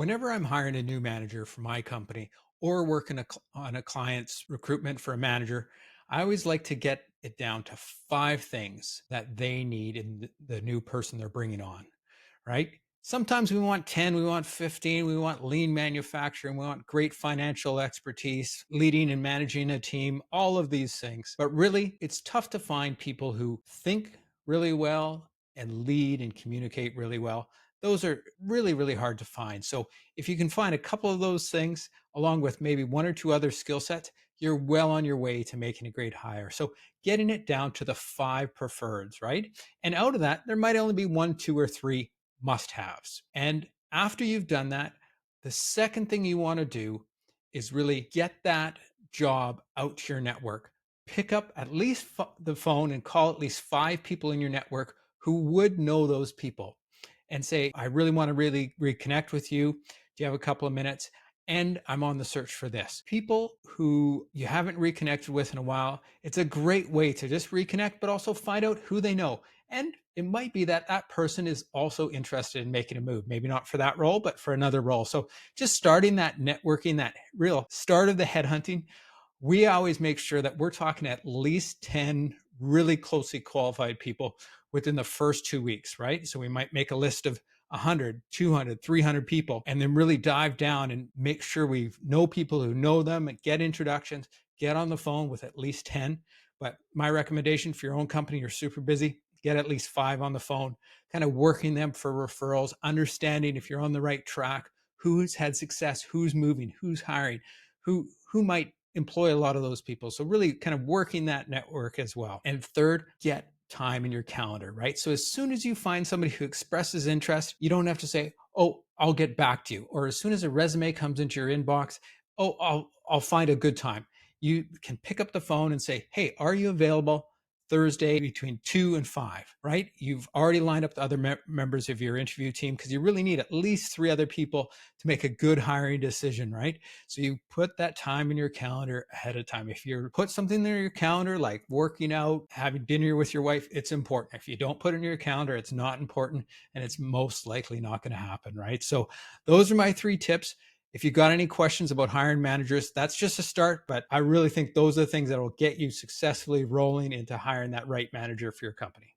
Whenever I'm hiring a new manager for my company or working on a client's recruitment for a manager, I always like to get it down to five things that they need in the new person they're bringing on, right? Sometimes we want 10, we want 15, we want lean manufacturing, we want great financial expertise, leading and managing a team, all of these things. But really, it's tough to find people who think really well and lead and communicate really well. Those are really, really hard to find. So if you can find a couple of those things, along with maybe one or two other skill sets, you're well on your way to making a great hire. So getting it down to the five preferreds, right? And out of that, there might only be one, two, or three must haves. And after you've done that, the second thing you want to do is really get that job out to your network. Pick up at least the phone and call at least five people in your network who would know those people and say, I really want to really reconnect with you. Do you have a couple of minutes? And I'm on the search for this. People who you haven't reconnected with in a while, it's a great way to just reconnect, but also find out who they know. And it might be that that person is also interested in making a move, maybe not for that role, but for another role. So just starting that networking, that real start of the headhunting, we always make sure that we're talking at least 10 really closely qualified people within the first 2 weeks, right? So we might make a list of 100, 200, 300 people, and then really dive down and make sure we know people who know them and get introductions, get on the phone with at least 10. But my recommendation for your own company, you're super busy, get at least five on the phone, kind of working them for referrals, understanding if you're on the right track, who's had success, who's moving, who's hiring, who might employ a lot of those people. So really kind of working that network as well. And third, get time in your calendar, right? So as soon as you find somebody who expresses interest, you don't have to say, "Oh, I'll get back to you." Or as soon as a resume comes into your inbox, "Oh, I'll find a good time." You can pick up the phone and say, "Hey, are you available Thursday between 2 and 5, right? You've already lined up the other members of your interview team because you really need at least three other people to make a good hiring decision, right? So you put that time in your calendar ahead of time. If you put something in your calendar, like working out, having dinner with your wife, it's important. If you don't put it in your calendar, it's not important and it's most likely not going to happen, right? So those are my three tips. If you got any questions about hiring managers, that's just a start, but I really think those are the things that will get you successfully rolling into hiring that right manager for your company.